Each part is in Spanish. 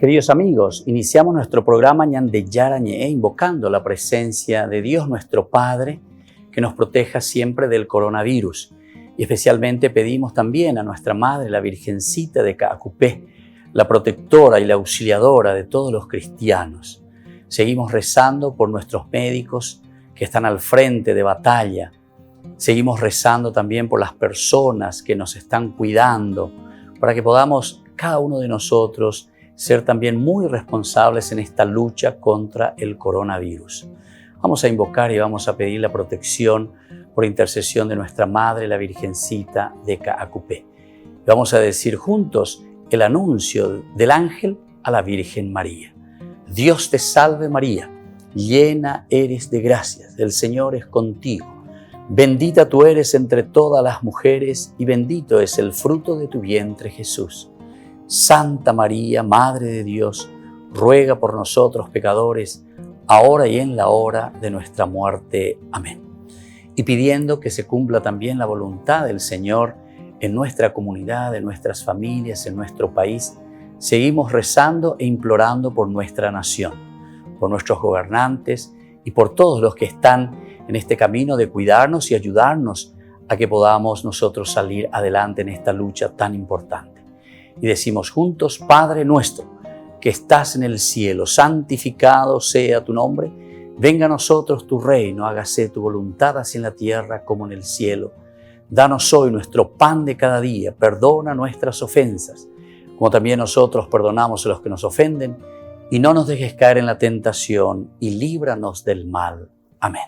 Queridos amigos, iniciamos nuestro programa Ñande Yarañe, invocando la presencia de Dios nuestro Padre, que nos proteja siempre del coronavirus. Y especialmente pedimos también a nuestra Madre, la Virgencita de Caacupé, la protectora y la auxiliadora de todos los cristianos. Seguimos rezando por nuestros médicos que están al frente de batalla. Seguimos rezando también por las personas que nos están cuidando, para que podamos, cada uno de nosotros, ser también muy responsables en esta lucha contra el coronavirus. Vamos a invocar y vamos a pedir la protección por intercesión de nuestra Madre, la Virgencita de Caacupé. Vamos a decir juntos el anuncio del ángel a la Virgen María. Dios te salve María, llena eres de gracias, el Señor es contigo. Bendita tú eres entre todas las mujeres y bendito es el fruto de tu vientre Jesús. Santa María, Madre de Dios, ruega por nosotros pecadores, ahora y en la hora de nuestra muerte. Amén. Y pidiendo que se cumpla también la voluntad del Señor en nuestra comunidad, en nuestras familias, en nuestro país, seguimos rezando e implorando por nuestra nación, por nuestros gobernantes y por todos los que están en este camino de cuidarnos y ayudarnos a que podamos nosotros salir adelante en esta lucha tan importante. Y decimos juntos: Padre nuestro, que estás en el cielo, santificado sea tu nombre. Venga a nosotros tu reino, hágase tu voluntad así en la tierra como en el cielo. Danos hoy nuestro pan de cada día, perdona nuestras ofensas, como también nosotros perdonamos a los que nos ofenden, y no nos dejes caer en la tentación, y líbranos del mal. Amén.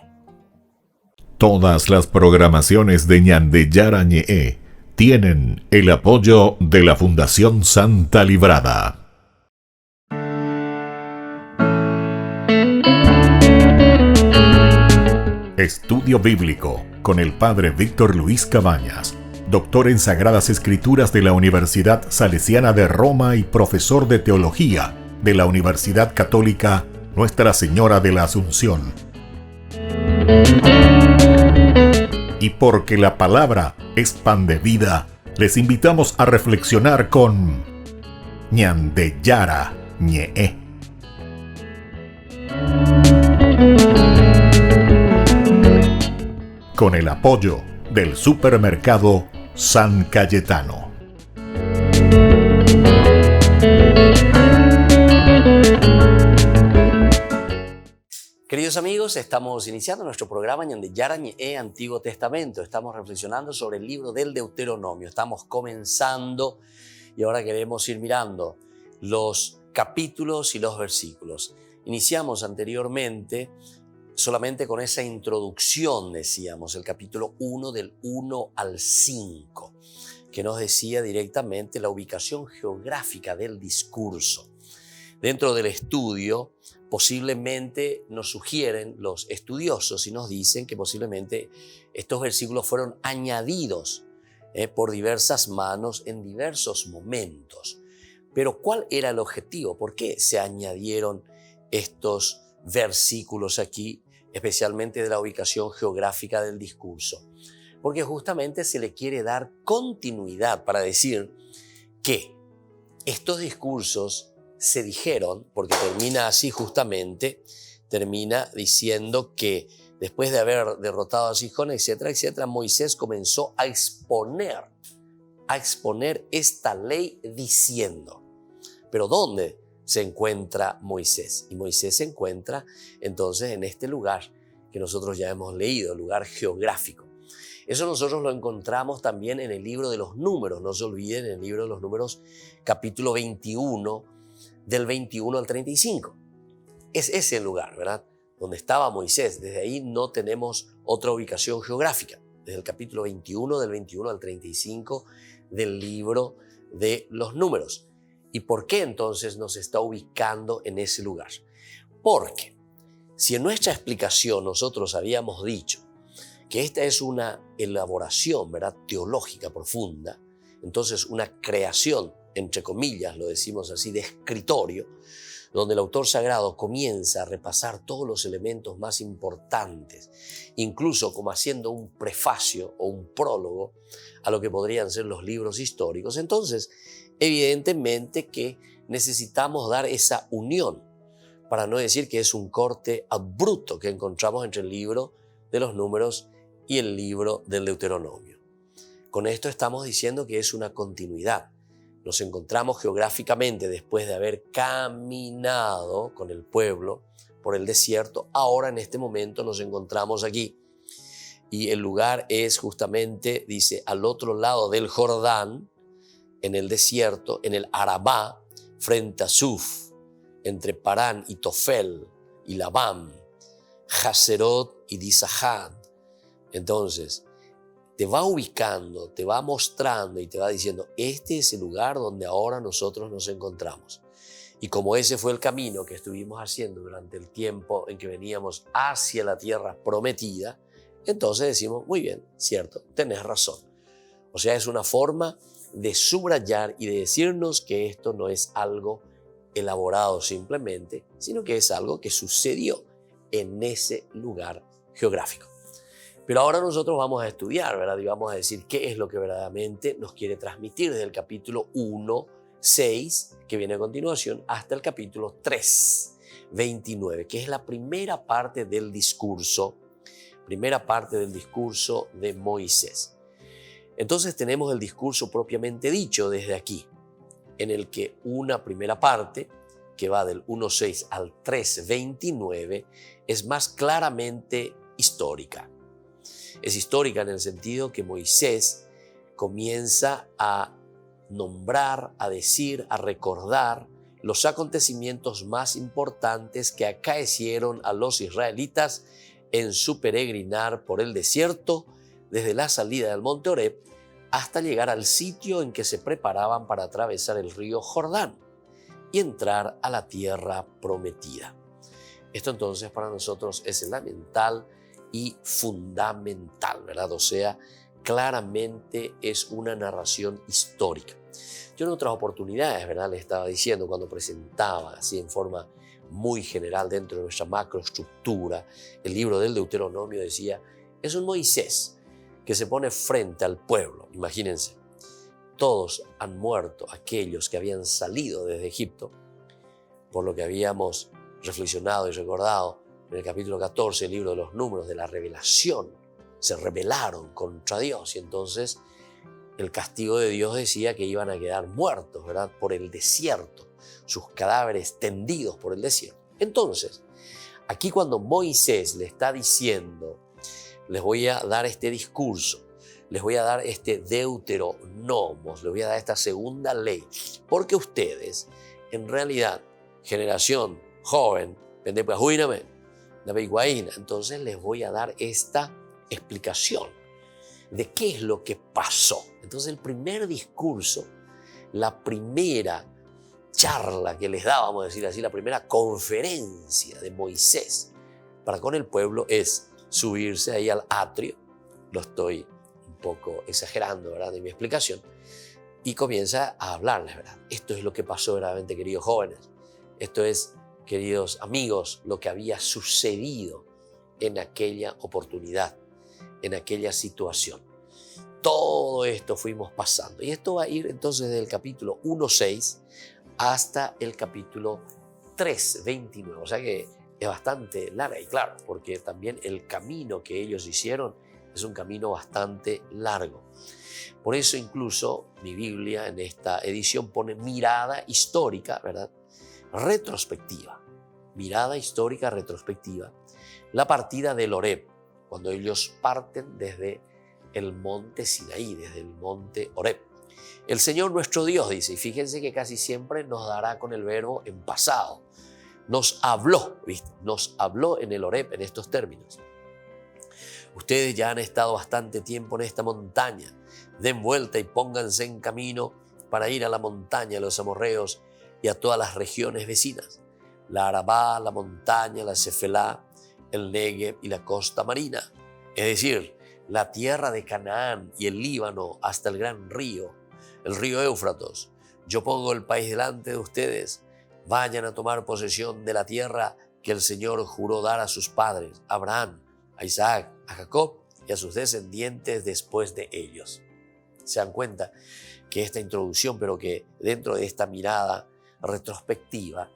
Todas las programaciones de Ñande Yarañe tienen el apoyo de la Fundación Santa Librada. Estudio Bíblico con el Padre Víctor Luis Cabañas, doctor en Sagradas Escrituras de la Universidad Salesiana de Roma y profesor de Teología de la Universidad Católica Nuestra Señora de la Asunción. Y porque la palabra es pan de vida, les invitamos a reflexionar con Ñande Yarañe. Con el apoyo del supermercado San Cayetano. Queridos amigos, estamos iniciando nuestro programa Ñande Yarañe, Antiguo Testamento. Estamos reflexionando sobre el libro del Deuteronomio. Estamos comenzando y ahora queremos ir mirando los capítulos y los versículos. Iniciamos anteriormente solamente con esa introducción, decíamos, el capítulo 1 del 1 al 5, que nos decía directamente la ubicación geográfica del discurso. Dentro del estudio, posiblemente nos sugieren los estudiosos y nos dicen que posiblemente estos versículos fueron añadidos por diversas manos en diversos momentos. Pero ¿cuál era el objetivo? ¿Por qué se añadieron estos versículos aquí, especialmente de la ubicación geográfica del discurso? Porque justamente se le quiere dar continuidad para decir que estos discursos se dijeron, porque termina así justamente, termina diciendo que después de haber derrotado a Sihón, etcétera, etcétera, Moisés comenzó a exponer esta ley diciendo. Pero ¿dónde se encuentra Moisés? Y Moisés se encuentra entonces en este lugar que nosotros ya hemos leído, el lugar geográfico. Eso nosotros lo encontramos también en el libro de los Números, no se olviden, en el libro de los Números, capítulo 21, del 21 al 35. Es ese el lugar, ¿verdad?, donde estaba Moisés. Desde ahí no tenemos otra ubicación geográfica. Desde el capítulo 21, del 21 al 35 del libro de los Números. ¿Y por qué entonces nos está ubicando en ese lugar? Porque si en nuestra explicación nosotros habíamos dicho que esta es una elaboración, ¿verdad?, teológica profunda, entonces una creación, entre comillas, lo decimos así, de escritorio, donde el autor sagrado comienza a repasar todos los elementos más importantes, incluso como haciendo un prefacio o un prólogo a lo que podrían ser los libros históricos. Entonces, evidentemente que necesitamos dar esa unión, para no decir que es un corte abrupto que encontramos entre el libro de los Números y el libro del Deuteronomio. Con esto estamos diciendo que es una continuidad. Nos encontramos geográficamente después de haber caminado con el pueblo por el desierto. Ahora en este momento nos encontramos aquí. Y el lugar es justamente, dice, al otro lado del Jordán, en el desierto, en el Arabá, frente a Suf, entre Parán y Tofel y Labam, Haserot y Dizahad. Entonces, te va ubicando, te va mostrando y te va diciendo, este es el lugar donde ahora nosotros nos encontramos. Y como ese fue el camino que estuvimos haciendo durante el tiempo en que veníamos hacia la tierra prometida, entonces decimos, muy bien, cierto, tenés razón. O sea, es una forma de subrayar y de decirnos que esto no es algo elaborado simplemente, sino que es algo que sucedió en ese lugar geográfico. Pero ahora nosotros vamos a estudiar, ¿verdad? Y vamos a decir qué es lo que verdaderamente nos quiere transmitir desde el capítulo 1, 6, que viene a continuación, hasta el capítulo 3, 29, que es la primera parte del discurso de Moisés. Entonces tenemos el discurso propiamente dicho desde aquí, en el que una primera parte, que va del 1.6 al 3.29, es más claramente histórica. Es histórica en el sentido que Moisés comienza a nombrar, a decir, a recordar los acontecimientos más importantes que acaecieron a los israelitas en su peregrinar por el desierto desde la salida del monte Oreb hasta llegar al sitio en que se preparaban para atravesar el río Jordán y entrar a la tierra prometida. Esto entonces para nosotros es elemental y fundamental, ¿verdad? O sea, claramente es una narración histórica. Yo en otras oportunidades, ¿verdad?, les estaba diciendo cuando presentaba así en forma muy general dentro de nuestra macroestructura el libro del Deuteronomio, decía, es un Moisés que se pone frente al pueblo. Imagínense, todos han muerto aquellos que habían salido desde Egipto, por lo que habíamos reflexionado y recordado en el capítulo 14, el libro de los Números, de la revelación. Se rebelaron contra Dios y entonces el castigo de Dios decía que iban a quedar muertos, ¿verdad?, por el desierto, sus cadáveres tendidos por el desierto. Entonces, aquí cuando Moisés le está diciendo, les voy a dar este discurso, les voy a dar este deuteronomos, les voy a dar esta segunda ley, porque ustedes, en realidad, generación joven, entonces les voy a dar esta explicación de qué es lo que pasó. Entonces el primer discurso, la primera charla que les da, vamos a decir así, la primera conferencia de Moisés para con el pueblo es subirse ahí al atrio. Lo estoy un poco exagerando, ¿verdad?, de mi explicación, y comienza a hablarles, ¿verdad? Esto es lo que pasó verdaderamente, queridos jóvenes. Esto es, queridos amigos, lo que había sucedido en aquella oportunidad, en aquella situación. Todo esto fuimos pasando. Y esto va a ir entonces desde el capítulo 1.6 hasta el capítulo 3.29. O sea que es bastante larga y claro, porque también el camino que ellos hicieron es un camino bastante largo. Por eso incluso mi Biblia en esta edición pone mirada histórica, ¿verdad?, retrospectiva. Mirada histórica retrospectiva. La partida del Oreb, cuando ellos parten desde el monte Sinaí, desde el monte Oreb. El Señor nuestro Dios, dice, y fíjense que casi siempre nos dará con el verbo en pasado. Nos habló, ¿viste? Nos habló en el Oreb en estos términos. Ustedes ya han estado bastante tiempo en esta montaña. Den vuelta y pónganse en camino para ir a la montaña de los amorreos y a todas las regiones vecinas. La Arabá, la montaña, la Cefelá, el Negev y la costa marina. Es decir, la tierra de Canaán y el Líbano hasta el gran río, el río Éufrates. Yo pongo el país delante de ustedes. Vayan a tomar posesión de la tierra que el Señor juró dar a sus padres, a Abraham, a Isaac, a Jacob y a sus descendientes después de ellos. Se dan cuenta que esta introducción, pero que dentro de esta mirada retrospectiva,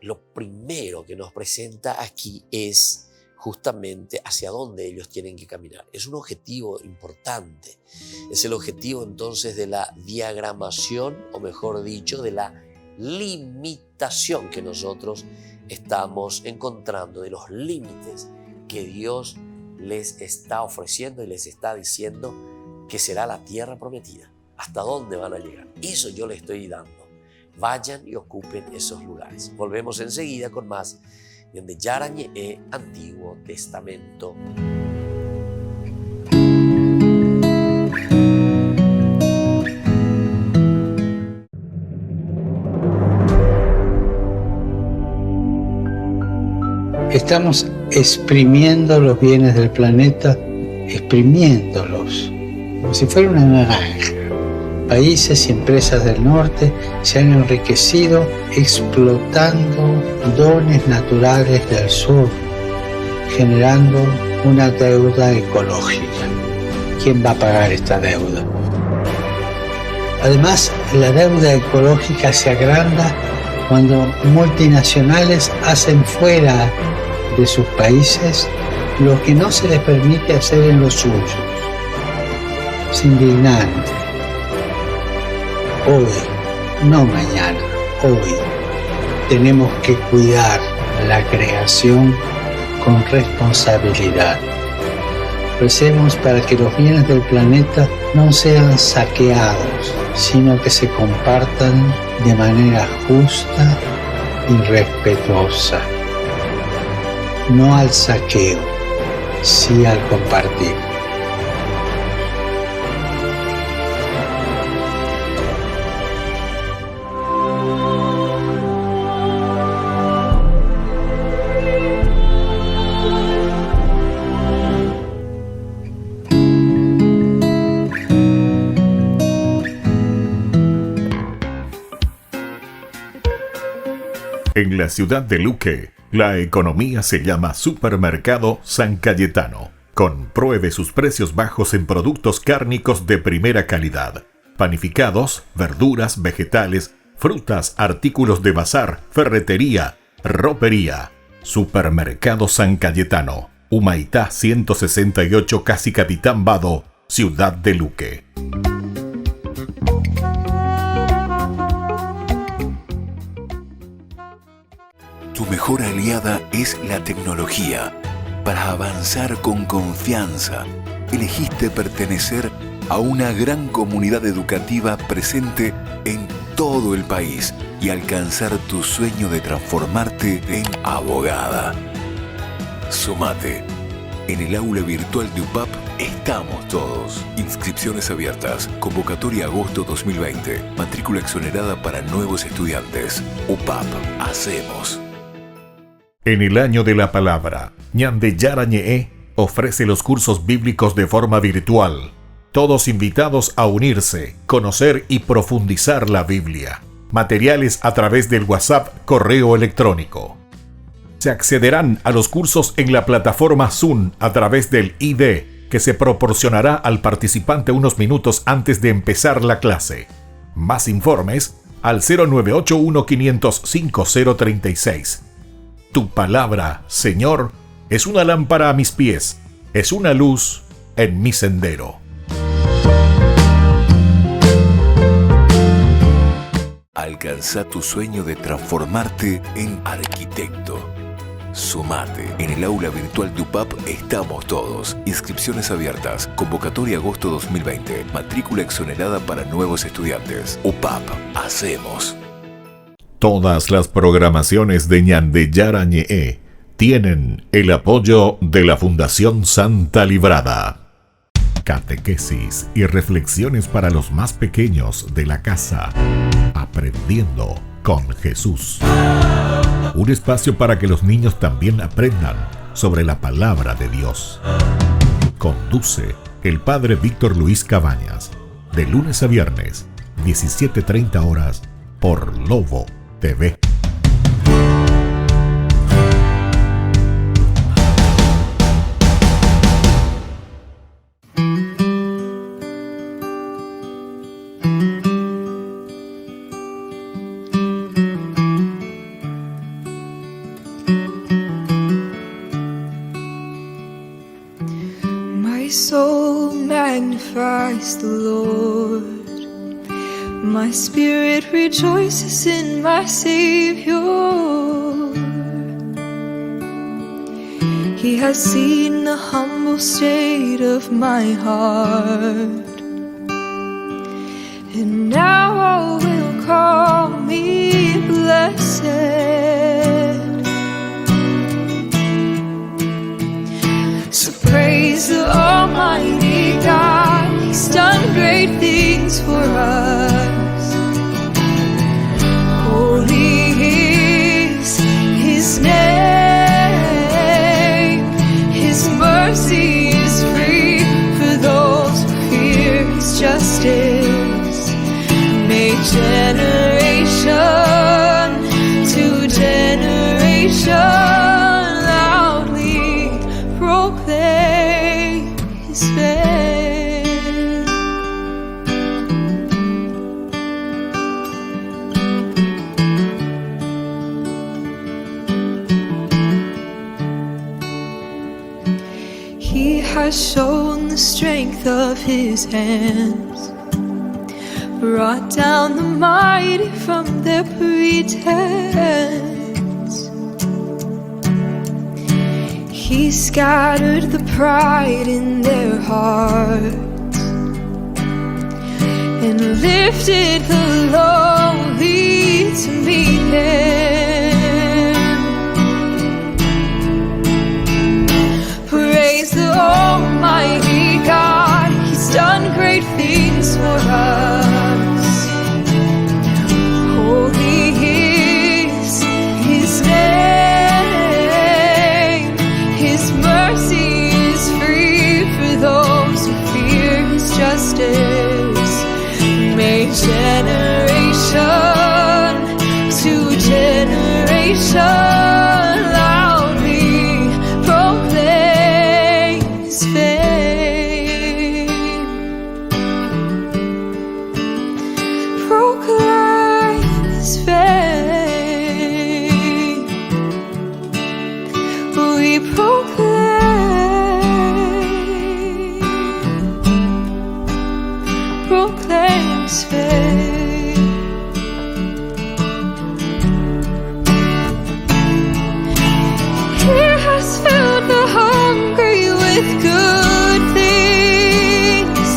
lo primero que nos presenta aquí es justamente hacia dónde ellos tienen que caminar. Es un objetivo importante. Es el objetivo entonces de la diagramación, o mejor dicho, de la limitación que nosotros estamos encontrando, de los límites que Dios les está ofreciendo y les está diciendo que será la tierra prometida. ¿Hasta dónde van a llegar? Eso yo les estoy dando. Vayan y ocupen esos lugares. Volvemos enseguida con más de Yara Ñe'e, Antiguo Testamento. Estamos exprimiendo los bienes del planeta, exprimiéndolos, como si fuera una naranja. Países y empresas del norte se han enriquecido explotando dones naturales del sur, generando una deuda ecológica. ¿Quién va a pagar esta deuda? Además, la deuda ecológica se agranda cuando multinacionales hacen fuera de sus países lo que no se les permite hacer en los suyos. Es indignante. Hoy, no mañana, hoy tenemos que cuidar la creación con responsabilidad. Recemos para que los bienes del planeta no sean saqueados, sino que se compartan de manera justa y respetuosa. No al saqueo, sí al compartir. En la ciudad de Luque, la economía se llama Supermercado San Cayetano. Compruebe sus precios bajos en productos cárnicos de primera calidad. Panificados, verduras, vegetales, frutas, artículos de bazar, ferretería, ropería. Supermercado San Cayetano, Humaitá 168, Casi Capitán Vado, ciudad de Luque. Tu mejor aliada es la tecnología. Para avanzar con confianza, elegiste pertenecer a una gran comunidad educativa presente en todo el país y alcanzar tu sueño de transformarte en abogada. Sumate. En el aula virtual de UPAP estamos todos. Inscripciones abiertas. Convocatoria agosto 2020. Matrícula exonerada para nuevos estudiantes. UPAP. Hacemos. En el año de la palabra, Ñande Yara Ñe'e ofrece los cursos bíblicos de forma virtual. Todos invitados a unirse, conocer y profundizar la Biblia. Materiales a través del WhatsApp, correo electrónico. Se accederán a los cursos en la plataforma Zoom a través del ID, que se proporcionará al participante unos minutos antes de empezar la clase. Más informes al 0981-500-5036. Tu palabra, Señor, es una lámpara a mis pies, es una luz en mi sendero. Alcanza tu sueño de transformarte en arquitecto. Sumate. En el aula virtual de UPAP estamos todos. Inscripciones abiertas. Convocatoria agosto 2020. Matrícula exonerada para nuevos estudiantes. UPAP. Hacemos. Todas las programaciones de Ñande Yara Ñe'e tienen el apoyo de la Fundación Santa Librada. Catequesis y reflexiones para los más pequeños de la casa. Aprendiendo con Jesús. Un espacio para que los niños también aprendan sobre la palabra de Dios. Conduce el Padre Víctor Luis Cabañas. De lunes a viernes, 17:30 horas, por Lobo TV. glorifies the Lord. My spirit rejoices in my Savior. He has seen the humble state of my heart, and now all will call me blessed. So praise the Almighty God, He's done great things for us. Holy is His name, His mercy is free for those who fear His justice. May generation to generation loudly proclaim His fame. He has shown the strength of His hands, brought down the mighty from their pretense. He scattered the pride in their hearts and lifted the lowly to meet Him. Praise the Almighty God, He's done great things for us. Holy is His name, His mercy is free for those who fear His justice. May generation to generation loudly proclaim His fame. Proclaim His fame. We proclaim His fame. He has filled the hungry with good things,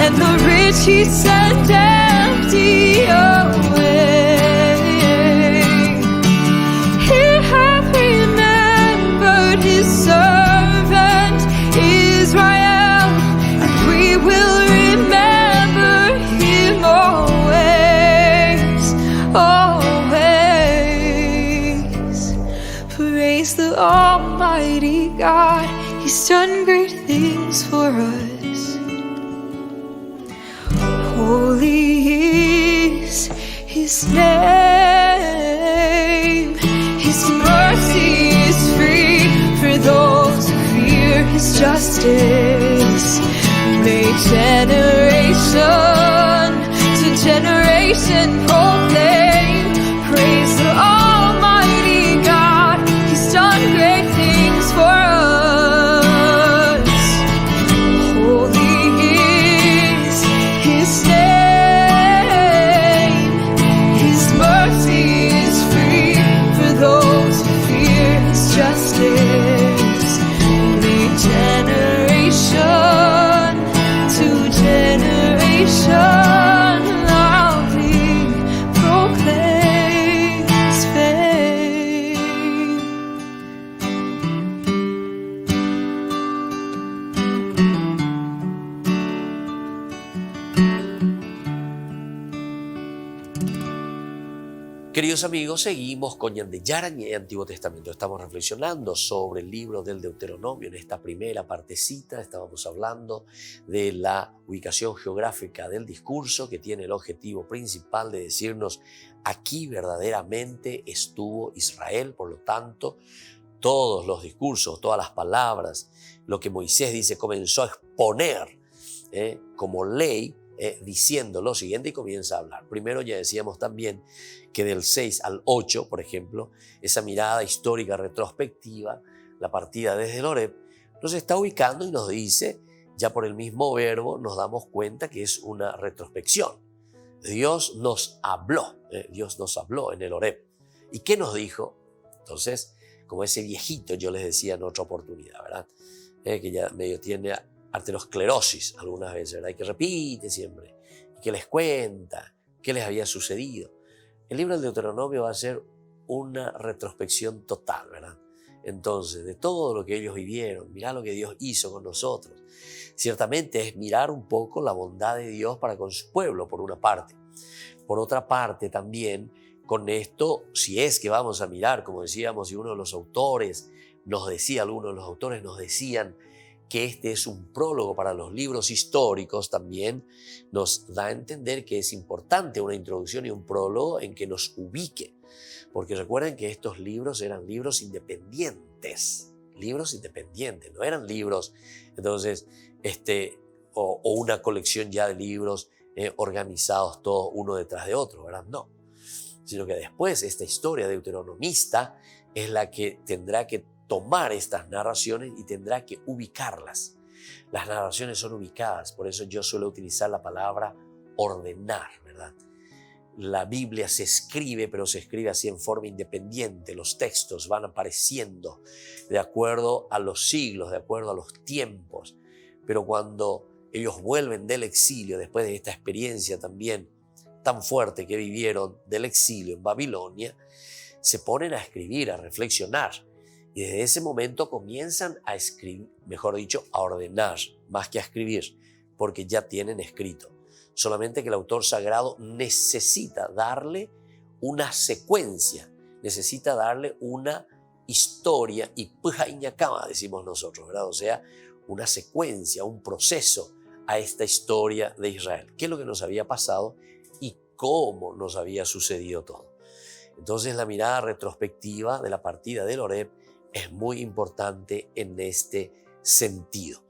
and the rich He sent empty away. He hath remembered His servant Israel, and we will remember Him always, always. Praise the Almighty God, He's done great things for us. Holy is His name, His mercy is free for those who fear His justice. May generation to generation proclaim. Praise the Almighty God, He's done great things for us. Holy is His name, His mercy is free for those who fear His justice. May generation to generation loudly proclaim His fame. Queridos amigos, seguimos con Ñandeyarañe, Antiguo Testamento. Estamos reflexionando sobre el libro del Deuteronomio. En esta primera partecita estábamos hablando de la ubicación geográfica del discurso, que tiene el objetivo principal de decirnos: aquí verdaderamente estuvo Israel. Por lo tanto, todos los discursos, todas las palabras, lo que Moisés dice, comenzó a exponer como ley, diciendo lo siguiente, y comienza a hablar. Primero ya decíamos también que del 6 al 8, por ejemplo, esa mirada histórica retrospectiva, la partida desde el Horeb, nos está ubicando y nos dice ya por el mismo verbo nos damos cuenta que es una retrospección. Dios nos habló en el Horeb. ¿Y qué nos dijo? Entonces, como ese viejito, yo les decía en otra oportunidad, ¿verdad? Que ya medio tiene arteriosclerosis algunas veces, ¿verdad? Y que repite siempre, y que les cuenta qué les había sucedido. El libro del Deuteronomio va a ser una retrospección total, ¿verdad? Entonces, de todo lo que ellos vivieron, mirá lo que Dios hizo con nosotros. Ciertamente es mirar un poco la bondad de Dios para con su pueblo, por una parte. Por otra parte, también con esto, si es que vamos a mirar, como decíamos, y uno de los autores nos decía, algunos de los autores nos decían que este es un prólogo para los libros históricos, también nos da a entender que es importante una introducción y un prólogo en que nos ubique. Porque recuerden que estos libros eran libros independientes, no eran libros, entonces, o una colección ya de libros organizados todos uno detrás de otro, ¿verdad? No, sino que después esta historia deuteronomista es la que tendrá que tomar estas narraciones y tendrá que ubicarlas. Las narraciones son ubicadas, por eso yo suelo utilizar la palabra ordenar, ¿verdad? La Biblia se escribe, pero se escribe así en forma independiente. Los textos van apareciendo de acuerdo a los siglos, de acuerdo a los tiempos. Pero cuando ellos vuelven del exilio, después de esta experiencia también tan fuerte que vivieron del exilio en Babilonia, se ponen a escribir, a reflexionar. Y desde ese momento comienzan a escribir, mejor dicho, a ordenar, más que a escribir, porque ya tienen escrito. Solamente que el autor sagrado necesita darle una secuencia, necesita darle una historia y pujañacama, decimos nosotros, ¿verdad? O sea, una secuencia, un proceso a esta historia de Israel. ¿Qué es lo que nos había pasado y cómo nos había sucedido todo? Entonces la mirada retrospectiva de la partida del Horeb es muy importante en este sentido.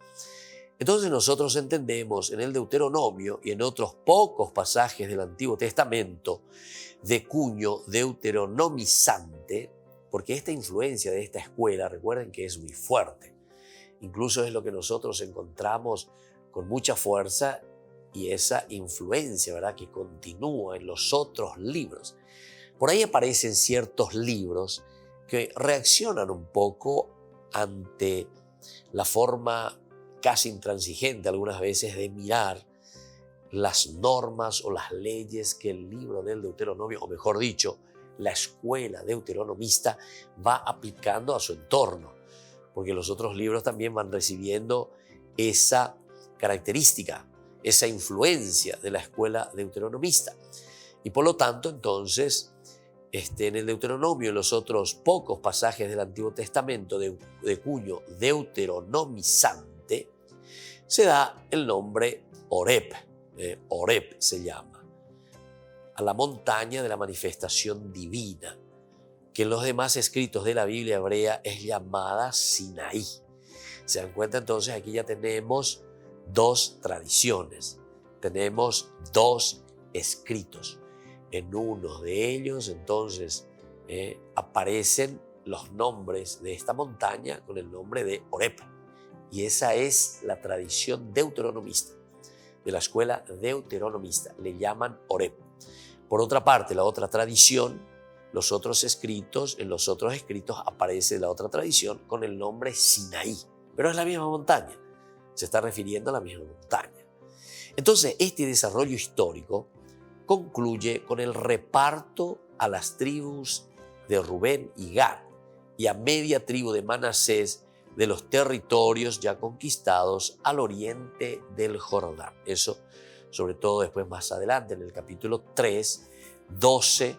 Entonces nosotros entendemos en el Deuteronomio y en otros pocos pasajes del Antiguo Testamento de cuño deuteronomizante, porque esta influencia de esta escuela, recuerden que es muy fuerte. Incluso es lo que nosotros encontramos con mucha fuerza y esa influencia, ¿verdad?, que continúa en los otros libros. Por ahí aparecen ciertos libros que reaccionan un poco ante la forma casi intransigente algunas veces de mirar las normas o las leyes que el libro del Deuteronomio, o mejor dicho, la escuela deuteronomista va aplicando a su entorno, porque los otros libros también van recibiendo esa característica, esa influencia de la escuela deuteronomista. Y por lo tanto, entonces, en el Deuteronomio y los otros pocos pasajes del Antiguo Testamento de cuño deuteronomizante, se da el nombre Horeb. Horeb se llama, a la montaña de la manifestación divina, que en los demás escritos de la Biblia hebrea es llamada Sinaí. Se dan cuenta entonces, aquí ya tenemos dos tradiciones, tenemos dos escritos. En uno de ellos entonces aparecen los nombres de esta montaña con el nombre de Horeb. Y esa es la tradición deuteronomista, de la escuela deuteronomista, le llaman Horeb. Por otra parte, la otra tradición, en los otros escritos aparece la otra tradición con el nombre Sinaí, pero es la misma montaña, se está refiriendo a la misma montaña. Entonces, este desarrollo histórico concluye con el reparto a las tribus de Rubén y Gad y a media tribu de Manasés de los territorios ya conquistados al oriente del Jordán. Eso, sobre todo después más adelante, en el capítulo 3, 12,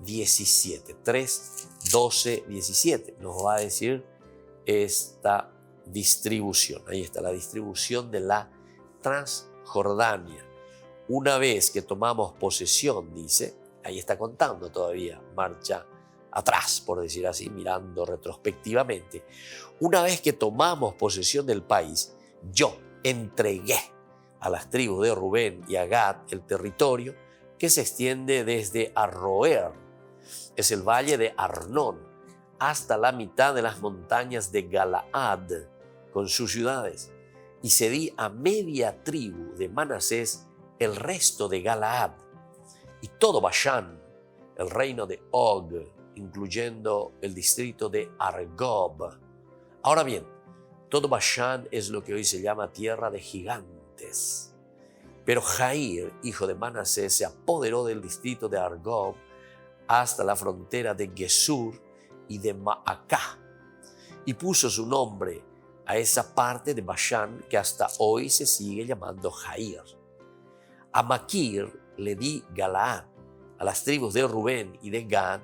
17. 3, 12, 17 nos va a decir esta distribución. Ahí está la distribución de la Transjordania. Una vez que tomamos posesión, dice, ahí está contando todavía, marcha atrás, por decir así, mirando retrospectivamente. Una vez que tomamos posesión del país, yo entregué a las tribus de Rubén y a Gad el territorio que se extiende desde Arroer, es el valle de Arnón, hasta la mitad de las montañas de Galaad, con sus ciudades, y cedí a media tribu de Manasés el resto de Galaad y todo Bashán, el reino de Og, incluyendo el distrito de Argob. Ahora bien, todo Bashán es lo que hoy se llama tierra de gigantes. Pero Jair, hijo de Manasés, se apoderó del distrito de Argob hasta la frontera de Gesur y de Maacá, y puso su nombre a esa parte de Bashán que hasta hoy se sigue llamando Jair. A Maquir le di Galaad, a las tribus de Rubén y de Gad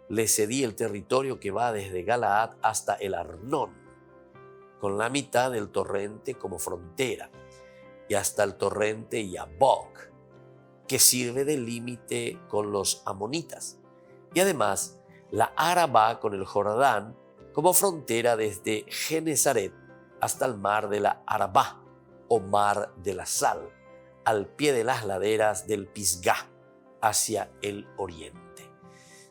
le cedí el territorio que va desde Galaad hasta el Arnón, con la mitad del torrente como frontera, y hasta el torrente Yabok, que sirve de límite con los amonitas, y además la Arabá con el Jordán como frontera desde Genezaret hasta el mar de la Arabá o mar de la sal, al pie de las laderas del Pisgah hacia el oriente.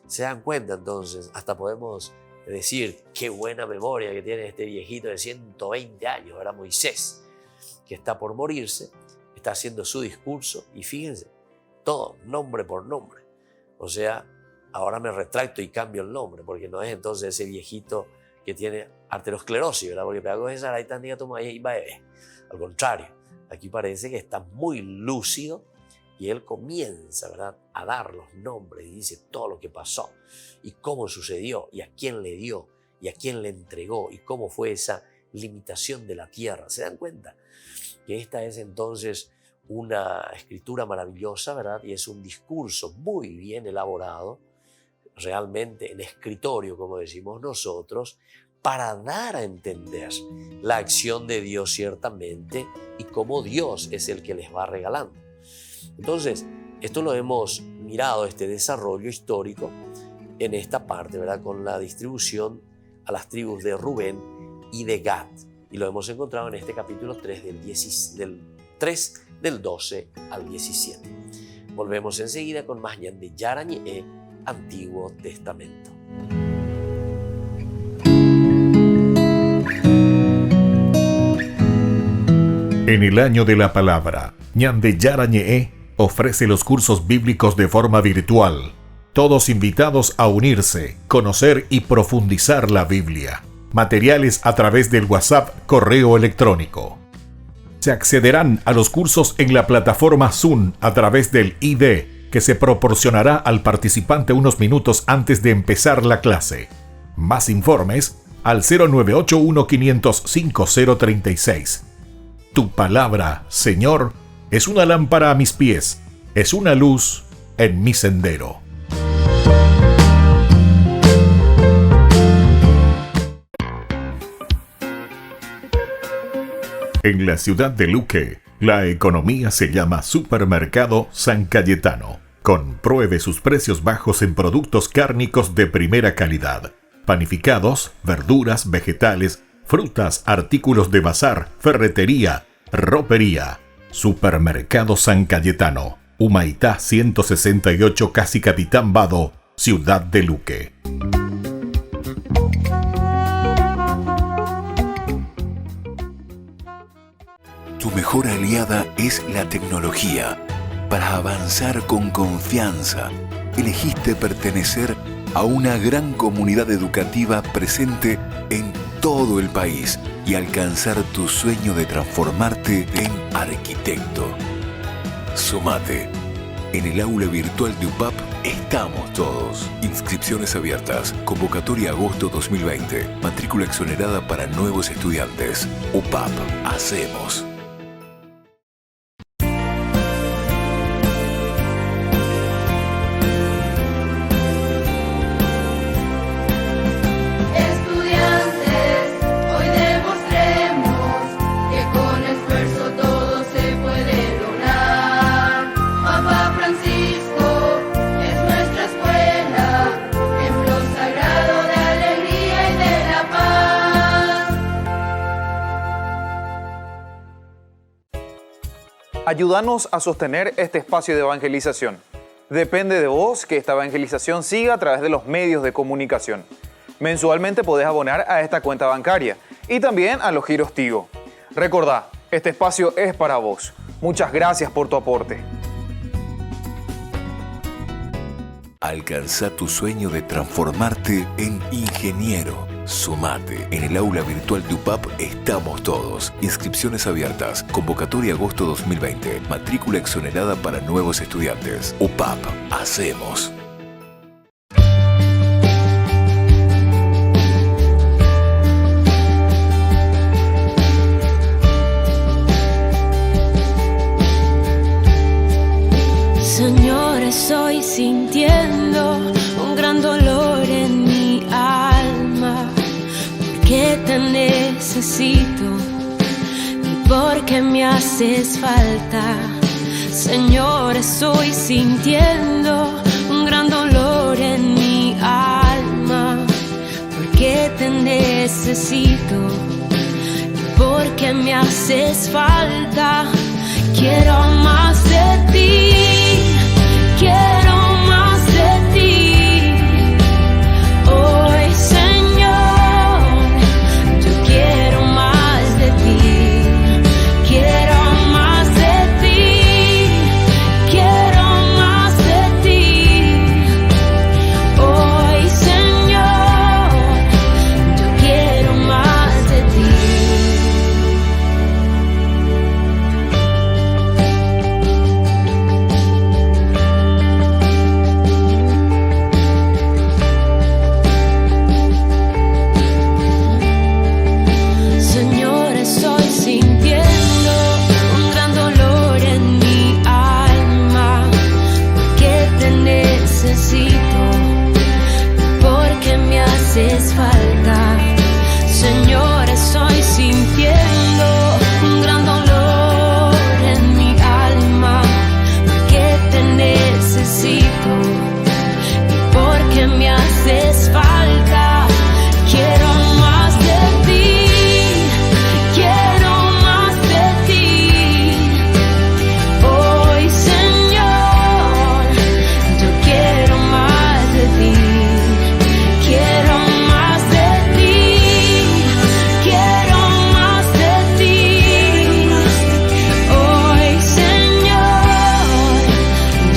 ¿Se dan cuenta entonces? Hasta podemos decir qué buena memoria que tiene este viejito de 120 años, era Moisés, que está por morirse, está haciendo su discurso y fíjense, todo nombre por nombre. O sea, ahora me retracto y cambio el nombre, porque no es entonces ese viejito que tiene arteriosclerosis, ¿verdad? Porque pegago esa la tan diga toma y va bebé. Al contrario, aquí parece que está muy lúcido y él comienza, ¿verdad?, a dar los nombres y dice todo lo que pasó y cómo sucedió y a quién le dio y a quién le entregó y cómo fue esa limitación de la tierra. ¿Se dan cuenta? Que esta es entonces una escritura maravillosa, ¿verdad? Y es un discurso muy bien elaborado, realmente en escritorio, como decimos nosotros, para dar a entender la acción de Dios ciertamente y cómo Dios es el que les va regalando. Entonces, esto lo hemos mirado, este desarrollo histórico, en esta parte, ¿verdad? Con la distribución a las tribus de Rubén y de Gad. Y lo hemos encontrado en este capítulo 3 del 12 al 17. Volvemos enseguida con más Ñan de Yarañe, Antiguo Testamento. En el año de la palabra, Ñan de Yarañe ofrece los cursos bíblicos de forma virtual. Todos invitados a unirse, conocer y profundizar la Biblia. Materiales a través del WhatsApp, correo electrónico. Se accederán a los cursos en la plataforma Zoom a través del ID, que se proporcionará al participante unos minutos antes de empezar la clase. Más informes al 0981-500-5036. Tu palabra, Señor, es una lámpara a mis pies, es una luz en mi sendero. En la ciudad de Luque, la economía se llama Supermercado San Cayetano. Compruebe sus precios bajos en productos cárnicos de primera calidad. Panificados, verduras, vegetales, frutas, artículos de bazar, ferretería, ropería. Supermercado San Cayetano, Humaitá 168, Casi Capitán Vado, ciudad de Luque. Tu mejor aliada es la tecnología. Para avanzar con confianza, elegiste pertenecer a una gran comunidad educativa presente en todo el país y alcanzar tu sueño de transformarte en arquitecto. Sumate. En el aula virtual de UPAP estamos todos. Inscripciones abiertas. Convocatoria agosto 2020. Matrícula exonerada para nuevos estudiantes. UPAP. Hacemos. Ayúdanos a sostener este espacio de evangelización. Depende de vos que esta evangelización siga a través de los medios de comunicación. Mensualmente podés abonar a esta cuenta bancaria y también a los giros Tigo. Recordá, Este espacio es para vos. Muchas gracias por tu aporte. Alcanza tu sueño de transformarte en ingeniero. Sumate. En el aula virtual de UPAP estamos todos. Inscripciones abiertas. Convocatoria agosto 2020. Matrícula exonerada para nuevos estudiantes. UPAP. Hacemos. Señor, estoy sintiendo un gran dolor en mi alma, porque te necesito y porque me haces falta. Señor, estoy sintiendo un gran dolor en mi alma, porque te necesito y porque me haces falta. Quiero más de ti. Quiero más de ti, hoy Señor, yo quiero más de ti, quiero más de ti, quiero más de ti, hoy Señor, yo quiero más de ti. Haces falta, Señor, estoy sintiendo un gran dolor en mi alma, porque te necesito y porque me haces falta. Quiero más de ti, quiero más de ti, hoy Señor, yo quiero más de ti. Quiero más de ti, quiero más de ti, hoy Señor,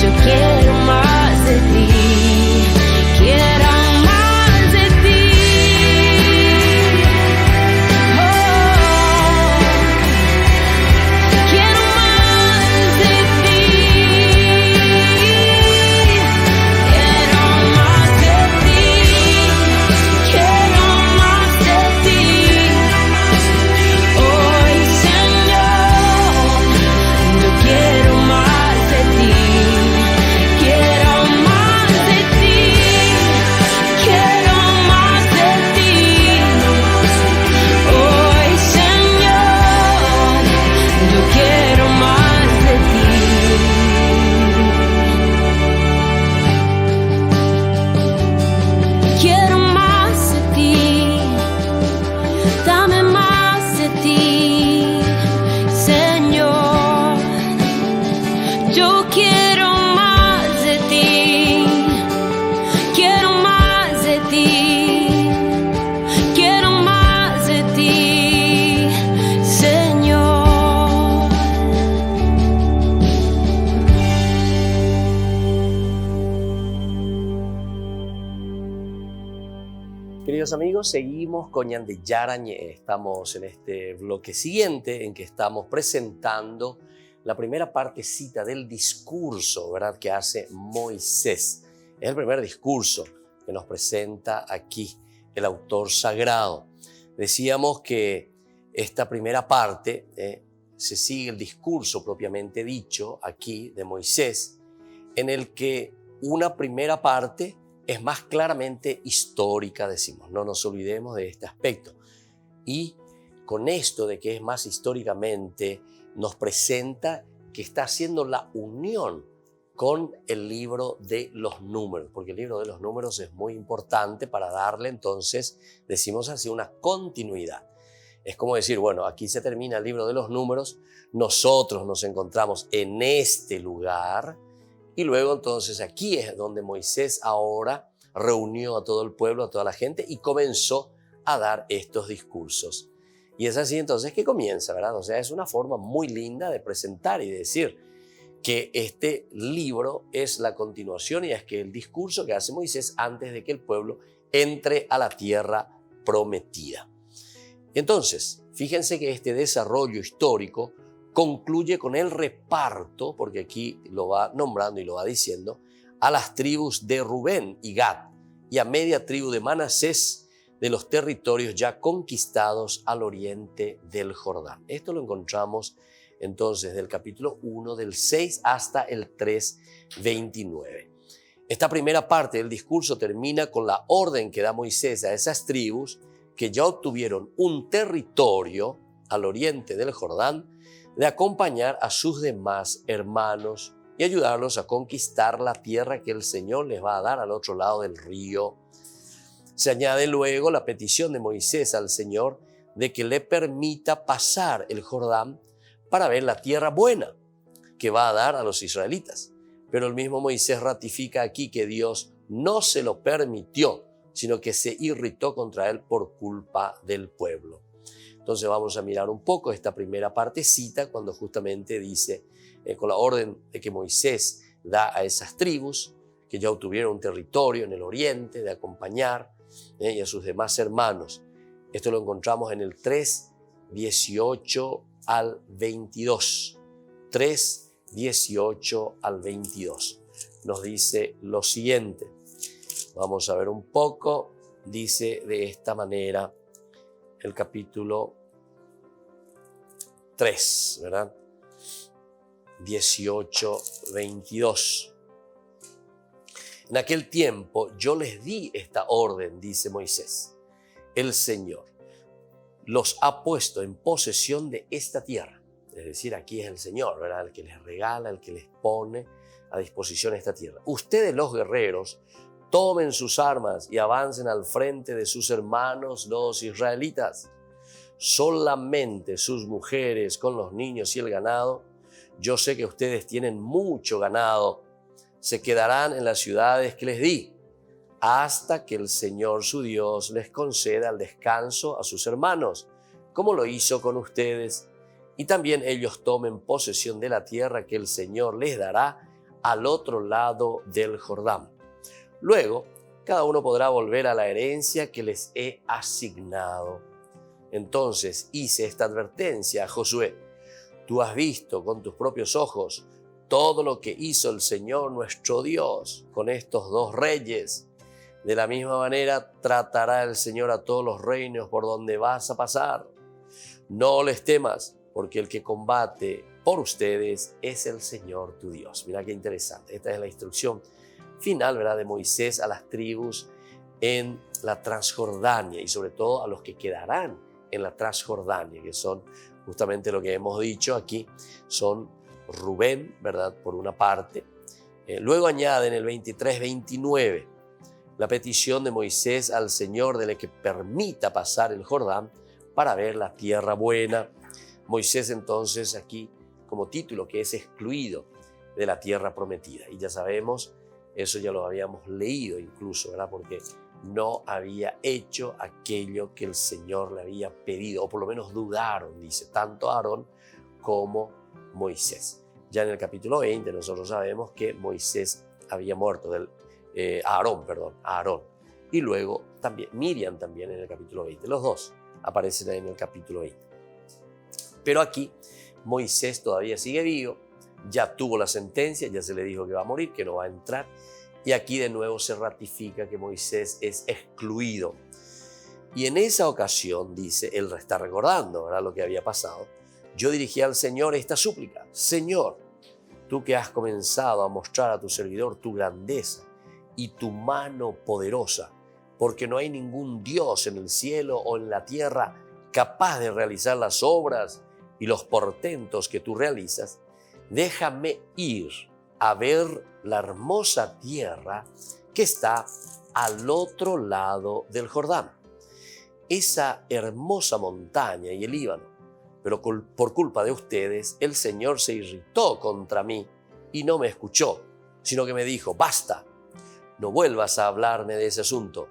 yo quiero más de ti, quiero más de ti, quiero más de ti, quiero más de ti. Quiero más de ti, hoy Señor, yo quiero más de ti, quiero más de ti, quiero más de ti, hoy Señor, yo quiero más de ti, quiero más de ti, dame más de ti, Señor, yo quiero más de ti, quiero más de ti, quiero más de ti, Señor. Queridos amigos, seguimos con Ñande Yarañé. Estamos en este bloque siguiente en que estamos presentando la primera partecita del discurso, ¿verdad?, que hace Moisés. Es el primer discurso que nos presenta aquí el autor sagrado. Decíamos que esta primera parte se sigue el discurso propiamente dicho aquí de Moisés, en el que una primera parte es más claramente histórica, decimos, no nos olvidemos de este aspecto. Y con esto de que es más históricamente, nos presenta que está haciendo la unión con el libro de los números, porque el libro de los números es muy importante para darle, entonces, decimos así, una continuidad. Es como decir, bueno, aquí se termina el libro de los números, nosotros nos encontramos en este lugar, y luego entonces aquí es donde Moisés ahora reunió a todo el pueblo, a toda la gente y comenzó a dar estos discursos. Y es así entonces que comienza, ¿verdad? O sea, es una forma muy linda de presentar y de decir que este libro es la continuación y es que el discurso que hace Moisés antes de que el pueblo entre a la tierra prometida. Entonces, fíjense que este desarrollo histórico concluye con el reparto, porque aquí lo va nombrando y lo va diciendo, a las tribus de Rubén y Gad y a media tribu de Manasés de los territorios ya conquistados al oriente del Jordán. Esto lo encontramos entonces del capítulo 1, del 6 hasta el 3:29. Esta primera parte del discurso termina con la orden que da Moisés a esas tribus que ya obtuvieron un territorio al oriente del Jordán, de acompañar a sus demás hermanos y ayudarlos a conquistar la tierra que el Señor les va a dar al otro lado del río. Se añade luego la petición de Moisés al Señor de que le permita pasar el Jordán para ver la tierra buena que va a dar a los israelitas. Pero el mismo Moisés ratifica aquí que Dios no se lo permitió, sino que se irritó contra él por culpa del pueblo. Entonces vamos a mirar un poco esta primera partecita cuando justamente dice, con la orden de que Moisés da a esas tribus que ya obtuvieron un territorio en el oriente, de acompañar y a sus demás hermanos. Esto lo encontramos en el 3:18 al 22. 3:18 al 22. Nos dice lo siguiente. Vamos a ver un poco. Dice de esta manera el capítulo 3, ¿verdad? 18-22. En aquel tiempo yo les di esta orden, dice Moisés. El Señor los ha puesto en posesión de esta tierra. Es decir, aquí es el Señor, ¿verdad? El que les regala, el que les pone a disposición esta tierra. Ustedes los guerreros tomen sus armas y avancen al frente de sus hermanos los israelitas. Solamente sus mujeres con los niños y el ganado. Yo sé que ustedes tienen mucho ganado. Se quedarán en las ciudades que les di, hasta que el Señor su Dios les conceda el descanso a sus hermanos, como lo hizo con ustedes, y también ellos tomen posesión de la tierra que el Señor les dará al otro lado del Jordán. Luego, cada uno podrá volver a la herencia que les he asignado. Entonces hice esta advertencia a Josué: tú has visto con tus propios ojos todo lo que hizo el Señor nuestro Dios con estos dos reyes. De la misma manera tratará el Señor a todos los reinos por donde vas a pasar. No les temas, porque el que combate por ustedes es el Señor tu Dios. Mira qué interesante. Esta es la instrucción final, ¿verdad?, de Moisés a las tribus en la Transjordania y sobre todo a los que quedarán en la Transjordania, que son justamente lo que hemos dicho aquí, son Rubén, ¿verdad?, por una parte. Luego añade en el 23-29 la petición de Moisés al Señor de que permita pasar el Jordán para ver la tierra buena. Moisés entonces aquí como título que es excluido de la tierra prometida. Y ya sabemos, eso ya lo habíamos leído incluso, ¿verdad?, porque no había hecho aquello que el Señor le había pedido, o por lo menos dudaron, dice, tanto Aarón como Moisés. Ya en el capítulo 20 nosotros sabemos que Moisés había muerto, Aarón. Y luego también Miriam también en el capítulo 20. Los dos aparecen en el capítulo 20. Pero aquí Moisés todavía sigue vivo, ya tuvo la sentencia, ya se le dijo que va a morir, que no va a entrar. Y aquí de nuevo se ratifica que Moisés es excluido. Y en esa ocasión, dice, él está recordando, ¿verdad?, lo que había pasado. Yo dirigí al Señor esta súplica: Señor, tú que has comenzado a mostrar a tu servidor tu grandeza y tu mano poderosa, porque no hay ningún Dios en el cielo o en la tierra capaz de realizar las obras y los portentos que tú realizas, déjame ir a ver la hermosa tierra que está al otro lado del Jordán, esa hermosa montaña y el Líbano. Pero por culpa de ustedes, el Señor se irritó contra mí y no me escuchó, sino que me dijo: basta, no vuelvas a hablarme de ese asunto.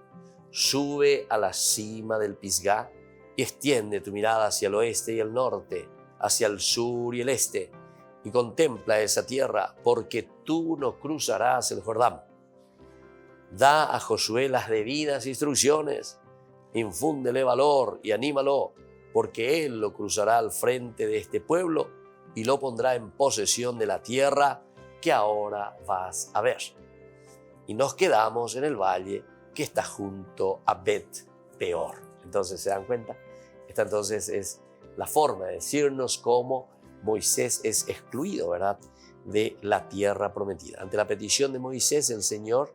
Sube a la cima del Pisgá y extiende tu mirada hacia el oeste y el norte, hacia el sur y el este, y contempla esa tierra, porque tú no cruzarás el Jordán. Da a Josué las debidas instrucciones, infúndele valor y anímalo, porque él lo cruzará al frente de este pueblo y lo pondrá en posesión de la tierra que ahora vas a ver. Y nos quedamos en el valle que está junto a Bet Peor. Entonces, ¿se dan cuenta? Esta entonces es la forma de decirnos cómo Moisés es excluido, ¿verdad?, de la tierra prometida. Ante la petición de Moisés, el Señor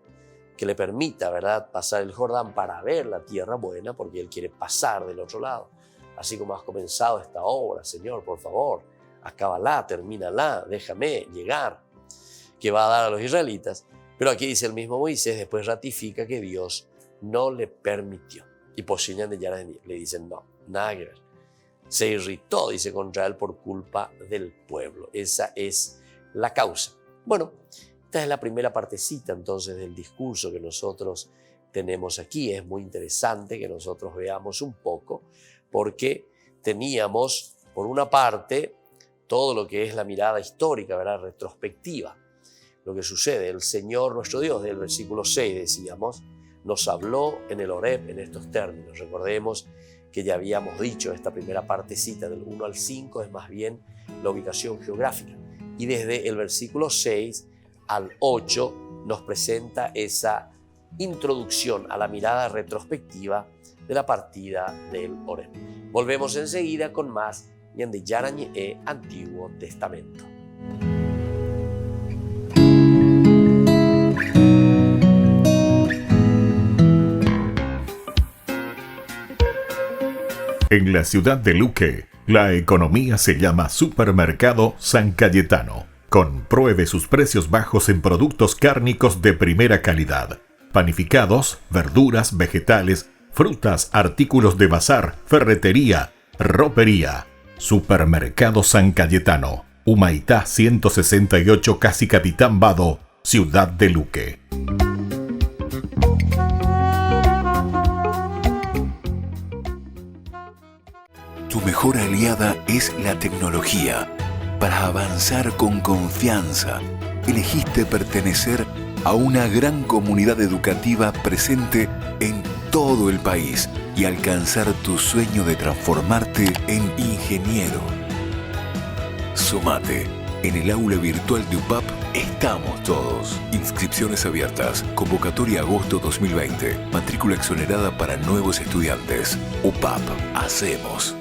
que le permita, ¿verdad?, pasar el Jordán para ver la tierra buena, porque Él quiere pasar del otro lado. Así como has comenzado esta obra, Señor, por favor, acábala, termínala, déjame llegar, que va a dar a los israelitas. Pero aquí dice el mismo Moisés, después ratifica que Dios no le permitió. Y Poshiñan de Yarani le dicen, no, nada que ver. Se irritó, dice, contra él por culpa del pueblo. Esa es la causa. Bueno, esta es la primera partecita entonces del discurso que nosotros tenemos aquí. Es muy interesante que nosotros veamos un poco, porque teníamos, por una parte, todo lo que es la mirada histórica, ¿verdad?, retrospectiva. Lo que sucede, el Señor nuestro Dios, del versículo 6 decíamos, nos habló en el Horeb en estos términos. Recordemos que ya habíamos dicho, esta primera partecita del 1 al 5 es más bien la ubicación geográfica. Y desde el versículo 6 al 8 nos presenta esa introducción a la mirada retrospectiva de la partida del Horeb. Volvemos enseguida con más Ñande Yarañe Antiguo Testamento. En la ciudad de Luque, la economía se llama Supermercado San Cayetano. Compruebe sus precios bajos en productos cárnicos de primera calidad. Panificados, verduras, vegetales, frutas, artículos de bazar, ferretería, ropería. Supermercado San Cayetano, Humaitá 168, Casi Capitán Vado, ciudad de Luque. Tu mejor aliada es la tecnología. Para avanzar con confianza, elegiste pertenecer a una gran comunidad educativa presente en todo el país y alcanzar tu sueño de transformarte en ingeniero. Sumate. En el aula virtual de UPAP estamos todos. Inscripciones abiertas. Convocatoria agosto 2020. Matrícula exonerada para nuevos estudiantes. UPAP. Hacemos.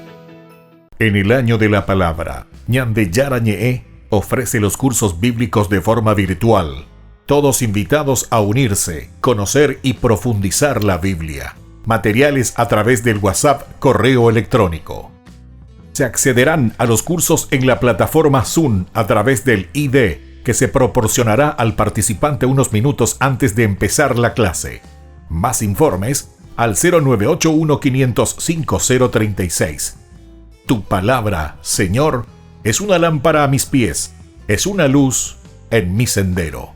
En el año de la palabra, Ñande Yarañe ofrece los cursos bíblicos de forma virtual. Todos invitados a unirse, conocer y profundizar la Biblia. Materiales a través del WhatsApp, correo electrónico. Se accederán a los cursos en la plataforma Zoom a través del ID, que se proporcionará al participante unos minutos antes de empezar la clase. Más informes al 0981-500-5036. Tu palabra, Señor, es una lámpara a mis pies, es una luz en mi sendero.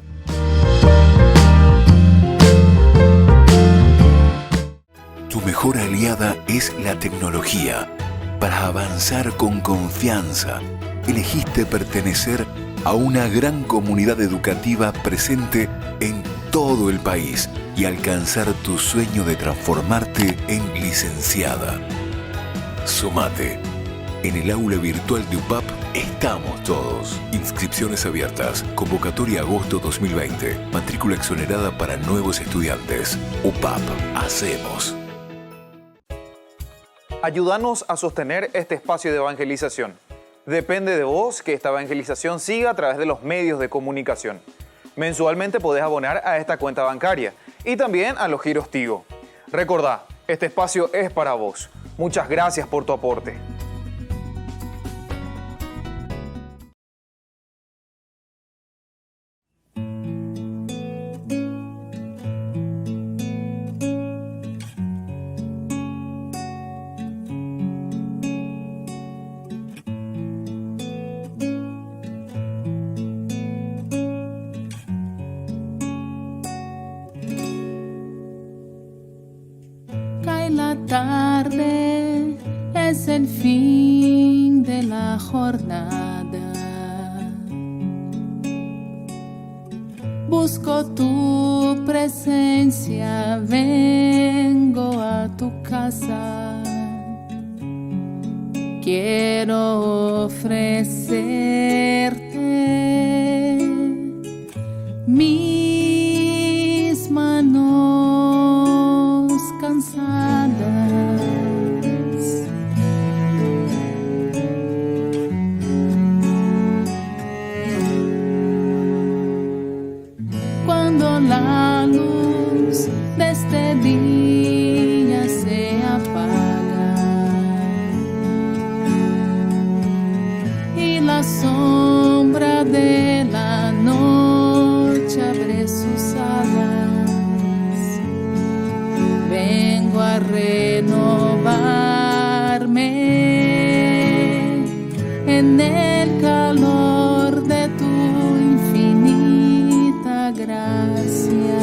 Tu mejor aliada es la tecnología. Para avanzar con confianza, elegiste pertenecer a una gran comunidad educativa presente en todo el país y alcanzar tu sueño de transformarte en licenciada. Sumate. En el aula virtual de UPAP estamos todos. Inscripciones abiertas. Convocatoria agosto 2020. Matrícula exonerada para nuevos estudiantes. UPAP. Hacemos. Ayúdanos a sostener este espacio de evangelización. Depende de vos que esta evangelización siga a través de los medios de comunicación. Mensualmente podés abonar a esta cuenta bancaria y también a los giros Tigo. Recordá, este espacio es para vos. Muchas gracias por tu aporte. Cae la tarde es el fin de la jornada. Busco tu presencia, vengo a tu casa. Quiero ofrecerte mis manos cansadas. Cuando la luz de este día se apaga y la sombra de la noche abre sus alas, vengo a renovarme en el calor de tu infinita gracia.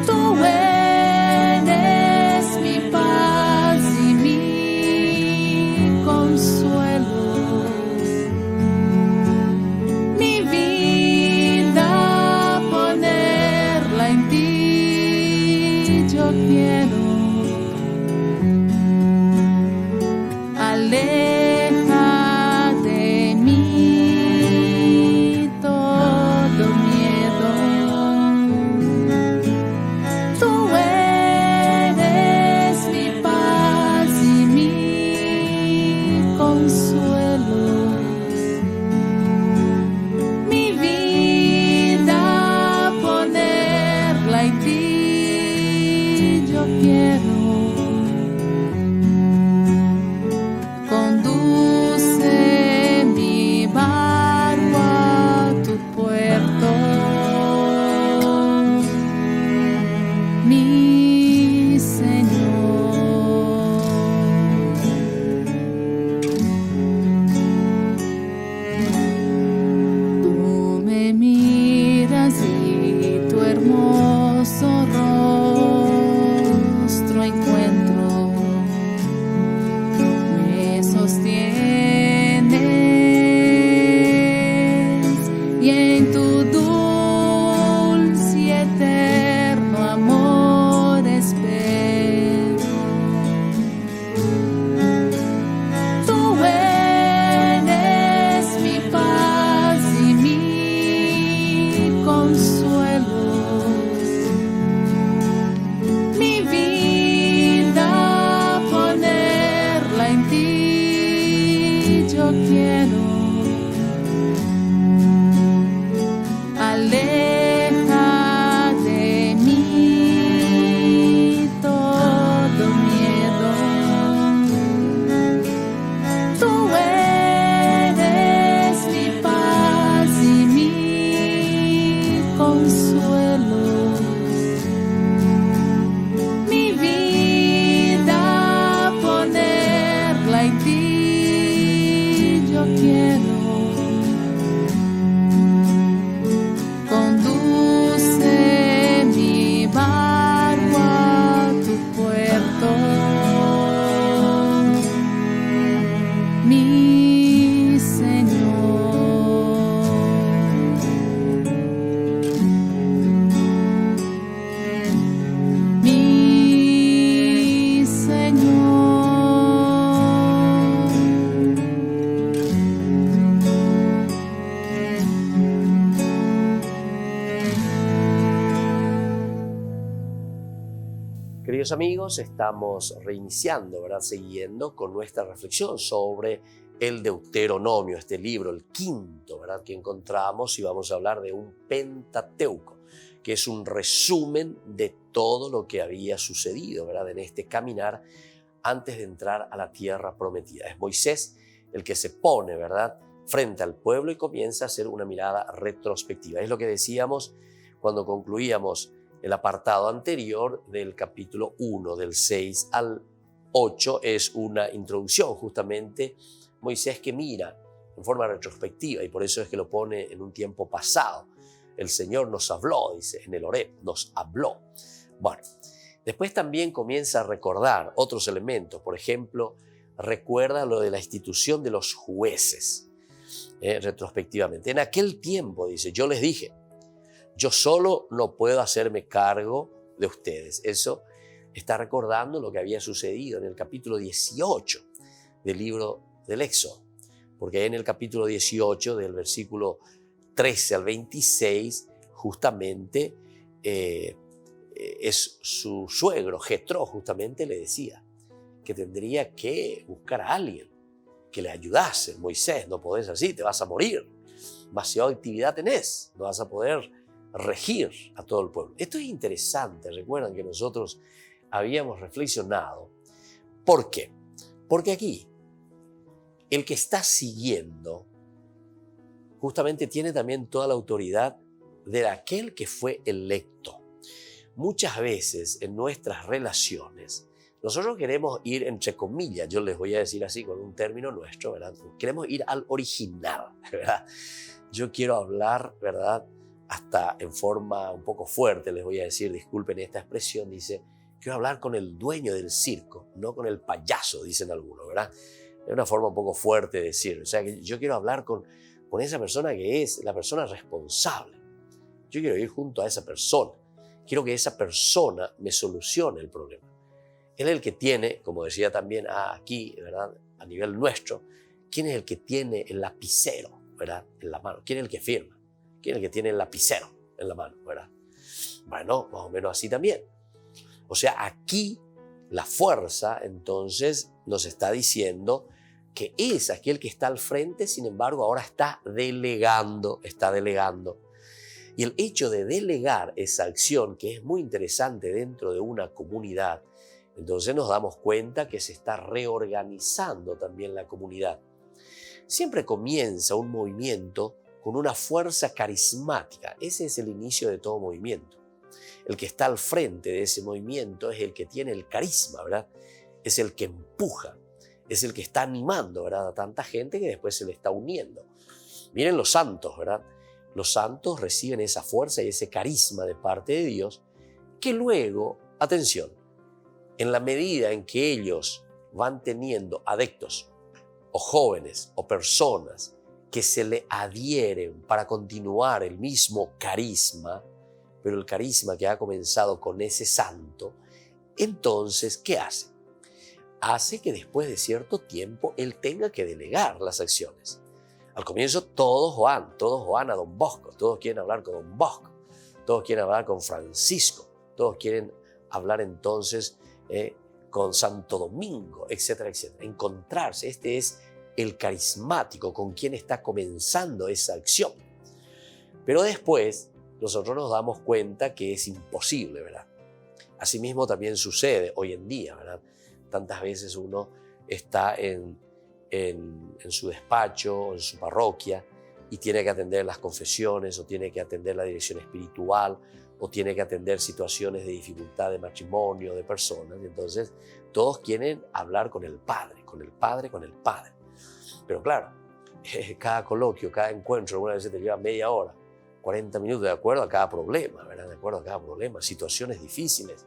Tú eres mi paz y mi consuelo, mi vida ponerla en ti yo quiero. Aleja de mí todo miedo. Tú eres mi paz y mi consuelo. Mi vida ponerla en ti yo quiero. Conduce mi barco a tu puerto, mi Señor. Tú me miras y tu hermoso rostro encuentro. Me sostienes y en tu dulce y eterno amor espero. Tú eres mi paz y mi consuelo, mi vida ponerla en ti yo quiero. Aleja de mí todo miedo. Tú eres mi paz y mi consuelo, mi vida ponerla en ti yo quiero. Conduce mi barco a tu puerto, mi Señor. Mi Señor. Queridos amigos, estamos reiniciando, ¿verdad? Siguiendo con nuestra reflexión sobre el Deuteronomio, este libro, el quinto, ¿verdad? Que encontramos, y vamos a hablar de un Pentateuco, que es un resumen de todo lo que había sucedido, ¿verdad? En este caminar antes de entrar a la tierra prometida. Es Moisés el que se pone, ¿verdad?, frente al pueblo y comienza a hacer una mirada retrospectiva. Es lo que decíamos cuando concluíamos el apartado anterior del capítulo 1, del 6 al 8, es una introducción justamente. Moisés que mira en forma retrospectiva, y por eso es que lo pone en un tiempo pasado. El Señor nos habló, dice, en el Horeb, nos habló. Bueno, Después también comienza a recordar otros elementos. Por ejemplo, recuerda lo de la institución de los jueces, retrospectivamente. En aquel tiempo, dice, yo les dije, yo solo no puedo hacerme cargo de ustedes. Eso está recordando lo que había sucedido en el capítulo 18 del libro del Éxodo. Porque en el capítulo 18, del versículo 13 al 26, justamente es su suegro, Jetro, justamente le decía que tendría que buscar a alguien que le ayudase. Moisés, no podés así, te vas a morir. Demasiada actividad tenés, no vas a poder regir a todo el pueblo. Esto es interesante, recuerdan que nosotros habíamos reflexionado. ¿Por qué? Porque aquí el que está siguiendo justamente tiene también toda la autoridad de aquel que fue electo. Muchas veces en nuestras relaciones nosotros queremos ir, entre comillas, yo les voy a decir así con un término nuestro, ¿verdad? Queremos ir al original, ¿verdad? Yo quiero hablar, ¿verdad? Hasta en forma un poco fuerte, les voy a decir, disculpen esta expresión, dice, quiero hablar con el dueño del circo, no con el payaso, dicen algunos, ¿verdad? Es una forma un poco fuerte de decir, o sea, que yo quiero hablar con esa persona que es la persona responsable. Yo quiero ir junto a esa persona. Quiero que esa persona me solucione el problema. Él es el que tiene, como decía también aquí, ¿verdad? A nivel nuestro, ¿quién es el que tiene el lapicero, ¿verdad? En la mano? ¿Quién es el que firma? ¿Quién es el que tiene el lapicero en la mano, ¿verdad? Bueno, más o menos así también. O sea, aquí la fuerza, entonces, nos está diciendo que es aquel que está al frente, sin embargo, ahora está delegando. Y el hecho de delegar esa acción, que es muy interesante dentro de una comunidad, entonces nos damos cuenta que se está reorganizando también la comunidad. Siempre comienza un movimiento con una fuerza carismática. Ese es el inicio de todo movimiento. El que está al frente de ese movimiento es el que tiene el carisma, ¿verdad? Es el que empuja, es el que está animando, ¿verdad? A tanta gente que después se le está uniendo. Miren los santos, ¿verdad? Los santos reciben esa fuerza y ese carisma de parte de Dios que luego, atención, en la medida en que ellos van teniendo adeptos o jóvenes o personas que se le adhieren para continuar el mismo carisma, pero el carisma que ha comenzado con ese santo, entonces, ¿qué hace? Hace que después de cierto tiempo él tenga que delegar las acciones. Al comienzo todos van a Don Bosco, todos quieren hablar con Don Bosco, todos quieren hablar con Francisco, todos quieren hablar entonces con Santo Domingo, etcétera, etcétera. Encontrarse, este es el carismático con quien está comenzando esa acción. Pero después nosotros nos damos cuenta que es imposible, ¿verdad? Asimismo también sucede hoy en día, ¿verdad? Tantas veces uno está en su despacho, en su parroquia, y tiene que atender las confesiones, o tiene que atender la dirección espiritual, o tiene que atender situaciones de dificultad de matrimonio, de personas. Y entonces todos quieren hablar con el Padre, con el Padre, con el Padre. Pero claro, cada coloquio, cada encuentro, algunas veces te lleva media hora, 40 minutos, de acuerdo a cada problema, ¿verdad? De acuerdo a cada problema, situaciones difíciles.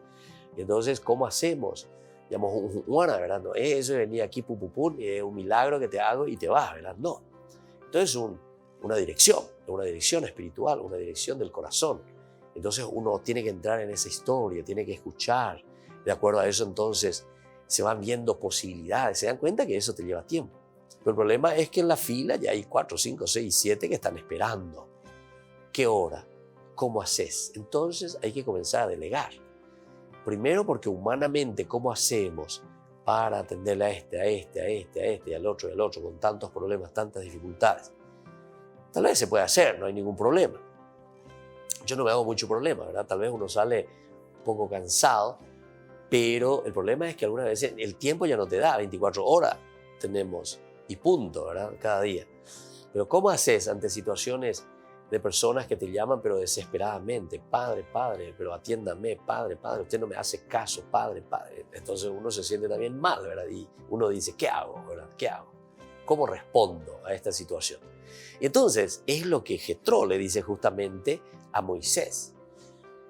Y entonces, ¿cómo hacemos? Digamos, Juana, ¿verdad? No, eso venía aquí, pum, pum, pum, y es un milagro que te hago y te vas, ¿verdad? No. Entonces, una dirección espiritual, una dirección del corazón. Entonces, uno tiene que entrar en esa historia, tiene que escuchar. De acuerdo a eso, entonces, se van viendo posibilidades. Se dan cuenta que eso te lleva tiempo. Pero el problema es que en la fila ya hay 4, 5, 6, 7 que están esperando. ¿Qué hora? ¿Cómo haces? Entonces hay que comenzar a delegar. Primero porque humanamente, ¿cómo hacemos para atenderle a este y al otro, con tantos problemas, tantas dificultades? Tal vez se puede hacer, no hay ningún problema. Yo no me hago mucho problema, ¿verdad? Tal vez uno sale un poco cansado, pero el problema es que algunas veces el tiempo ya no te da, 24 horas tenemos y punto, ¿verdad? Cada día. Pero ¿cómo haces ante situaciones de personas que te llaman pero desesperadamente? Padre, padre, pero atiéndame, padre, padre, usted no me hace caso, padre, padre. Entonces uno se siente también mal, ¿verdad? Y uno dice, ¿qué hago, verdad? ¿Qué hago? ¿Cómo respondo a esta situación? Y entonces es lo que Jetro le dice justamente a Moisés.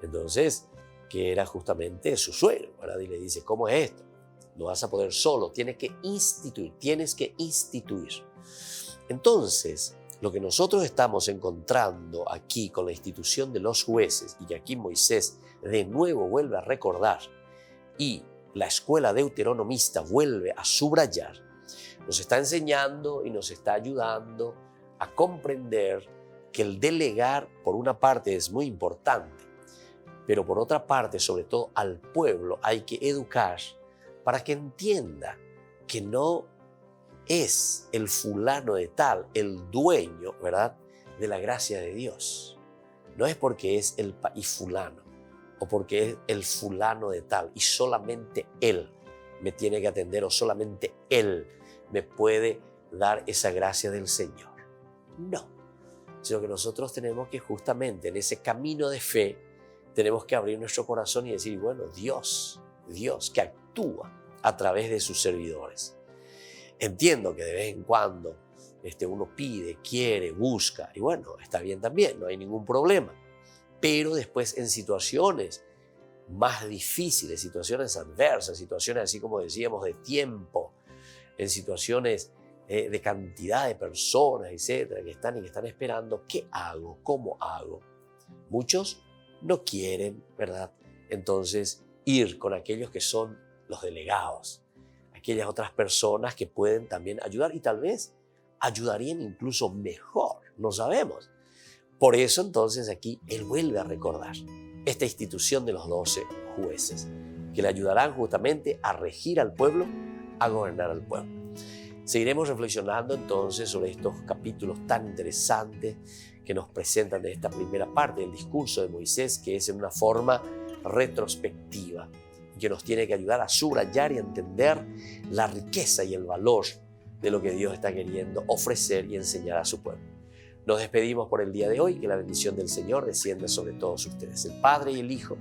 Entonces, que era justamente su suegro, ¿verdad? Y le dice, ¿cómo es esto? No vas a poder solo, tienes que instituir. Entonces, lo que nosotros estamos encontrando aquí con la institución de los jueces, y que aquí Moisés de nuevo vuelve a recordar, y la escuela deuteronomista vuelve a subrayar, nos está enseñando y nos está ayudando a comprender que el delegar, por una parte, es muy importante, pero por otra parte, sobre todo al pueblo, hay que educar para que entienda que no es el fulano de tal el dueño, ¿verdad?, de la gracia de Dios. No es porque es el país fulano o porque es el fulano de tal y solamente él me tiene que atender o solamente él me puede dar esa gracia del Señor. No, sino que nosotros tenemos que justamente en ese camino de fe tenemos que abrir nuestro corazón y decir, bueno, Dios que actúa a través de sus servidores. Entiendo que de vez en cuando uno pide, quiere, busca, y bueno, está bien también, no hay ningún problema. Pero después en situaciones más difíciles, situaciones adversas, situaciones así como decíamos de tiempo, en situaciones de cantidad de personas, etcétera, que están esperando, ¿qué hago? ¿Cómo hago? Muchos no quieren, ¿verdad? Entonces ir con aquellos que son los delegados, aquellas otras personas que pueden también ayudar y tal vez ayudarían incluso mejor, no sabemos. Por eso entonces aquí él vuelve a recordar esta institución de los 12 jueces que le ayudarán justamente a regir al pueblo, a gobernar al pueblo. Seguiremos reflexionando entonces sobre estos capítulos tan interesantes que nos presentan de esta primera parte del discurso de Moisés, que es en una forma retrospectiva y que nos tiene que ayudar a subrayar y a entender la riqueza y el valor de lo que Dios está queriendo ofrecer y enseñar a su pueblo. Nos despedimos por el día de hoy, que la bendición del Señor descienda sobre todos ustedes, el Padre y el Hijo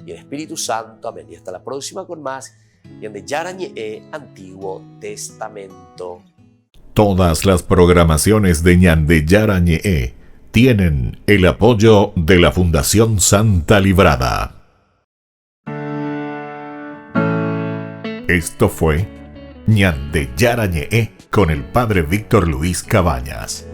y el Espíritu Santo. Amén. Y hasta la próxima con más Ñande Yarañe, Antiguo Testamento. Todas las programaciones de Ñande Yarañe tienen el apoyo de la Fundación Santa Librada. Esto fue Ñande Yarañe con el Padre Víctor Luis Cabañas.